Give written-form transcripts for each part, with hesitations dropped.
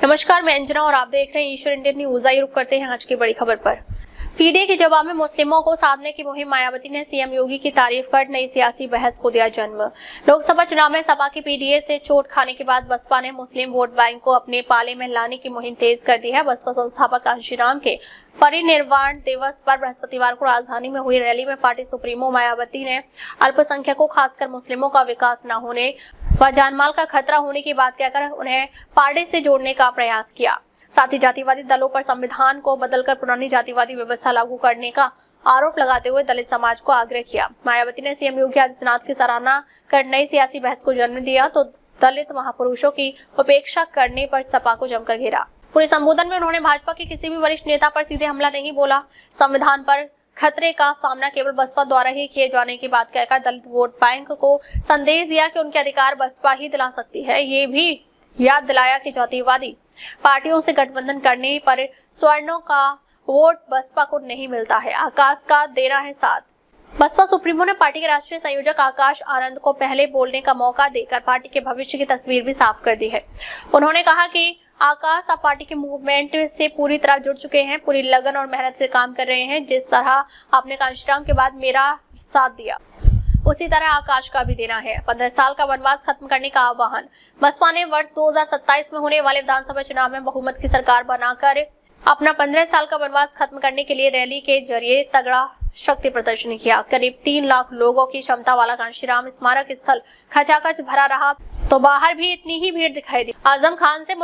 नमस्कार, मैं अंजना और आप देख रहे हैं ईश्वर इंडियन न्यूज। आइए रुक करते हैं आज की बड़ी खबर पर। पीडीए के जवाब में मुस्लिमों को साधने की मुहिम, मायावती ने सीएम योगी की तारीफ कर नई सियासी बहस को दिया जन्म। लोकसभा चुनाव में सपा की पीडीए से चोट खाने के बाद बसपा ने मुस्लिम वोट बैंक को अपने पाले में लाने की मुहिम तेज कर दी है। बसपा संस्थापक कांशीराम के परिनिर्वाण दिवस पर बृहस्पतिवार को राजधानी में हुई रैली में पार्टी सुप्रीमो मायावती ने अल्पसंख्यकों, खासकर मुस्लिमों का विकास न होने व जानमाल का खतरा होने की बात कहकर उन्हें पार्टी से जोड़ने का प्रयास किया। साथ ही जातिवादी दलों पर संविधान को बदलकर पुरानी जातिवादी व्यवस्था लागू करने का आरोप लगाते हुए दलित समाज को आग्रह किया। मायावती ने सीएम योगी आदित्यनाथ की सराहना कर नई सियासी बहस को जन्म दिया तो दलित महापुरुषों की उपेक्षा करने पर सपा को जमकर घेरा। पूरे संबोधन में उन्होंने भाजपा के किसी भी वरिष्ठ नेता पर सीधे हमला नहीं बोला। संविधान पर खतरे का सामना केवल बसपा द्वारा ही किए जाने की बात कहकर दलित वोट बैंक को संदेश दिया कि उनके अधिकार बसपा ही दिला सकती है। ये भी याद दिलाया कि जातिवादी पार्टियों से गठबंधन करने पर स्वर्णों का वोट बसपा को नहीं मिलता है, आकाश का देना है साथ। बसपा सुप्रीमो ने पार्टी के राष्ट्रीय संयोजक आकाश आनंद को पहले बोलने का मौका देकर पार्टी के भविष्य की तस्वीर भी साफ कर दी है। उन्होंने कहा कि आकाश अब पार्टी के मूवमेंट से पूरी तरह जुड़ चुके हैं, पूरी लगन और मेहनत से काम कर रहे हैं। जिस तरह आपने कांशीराम के बाद मेरा साथ दिया, उसी तरह आकाश का भी देना है। 15 साल का वनवास खत्म करने का आह्वान। बसपा ने वर्ष 2027 में होने वाले विधानसभा चुनाव में बहुमत की सरकार बनाकर अपना 15 साल का वनवास खत्म करने के लिए रैली के जरिए तगड़ा शक्ति प्रदर्शन किया। करीब 3 लाख लोगों की क्षमता वाला कांशीराम स्मारक स्थल खचाखच भरा रहा तो बाहर भी इतनी ही भीड़ दिखाई दी। आजम खान से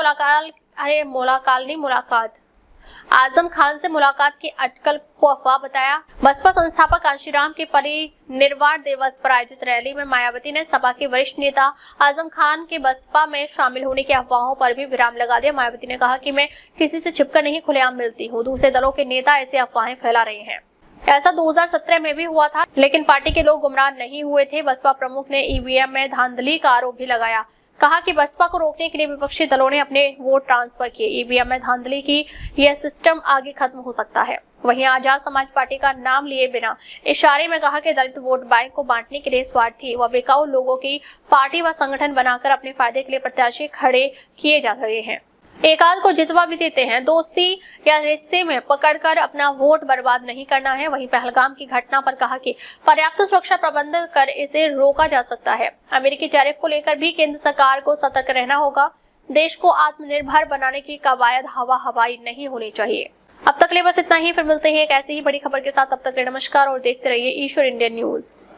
मुलाकात की अटकल को अफवाह बताया। बसपा संस्थापक कांशीराम के परिनिर्वाण दिवस पर आयोजित रैली में मायावती ने सपा के वरिष्ठ नेता आजम खान के बसपा में शामिल होने की अफवाहों पर भी विराम लगा दिया। मायावती ने कहा कि मैं किसी से छिपकर नहीं, खुलेआम मिलती हूँ। दूसरे दलों के नेता ऐसी अफवाहें फैला रहे हैं। ऐसा 2017 में भी हुआ था, लेकिन पार्टी के लोग गुमराह नहीं हुए थे। बसपा प्रमुख ने ईवीएम में धांधली का आरोप भी लगाया। कहा कि बसपा को रोकने के लिए विपक्षी दलों ने अपने वोट ट्रांसफर किए। ईवीएम में धांधली की यह सिस्टम आगे खत्म हो सकता है। वहीं आजाद समाज पार्टी का नाम लिए बिना इशारे में कहा कि दलित वोट बैंक को बांटने के लिए स्वार्थी व बिकाऊ लोगों की पार्टी व संगठन बनाकर अपने फायदे के लिए प्रत्याशी खड़े किए जा रहे हैं। एक आध को जितवा भी देते हैं। दोस्ती या रिश्ते में पकड़कर अपना वोट बर्बाद नहीं करना है। वहीं पहलगाम की घटना पर कहा कि पर्याप्त सुरक्षा प्रबंध कर इसे रोका जा सकता है। अमेरिकी टैरिफ को लेकर भी केंद्र सरकार को सतर्क रहना होगा। देश को आत्मनिर्भर बनाने की कवायद हवाई नहीं होनी चाहिए। अब तक ले बस इतना ही। फिर मिलते हैं एक ऐसी ही बड़ी खबर के साथ। तब तक नमस्कार और देखते रहिए ईश्वर इंडियन न्यूज।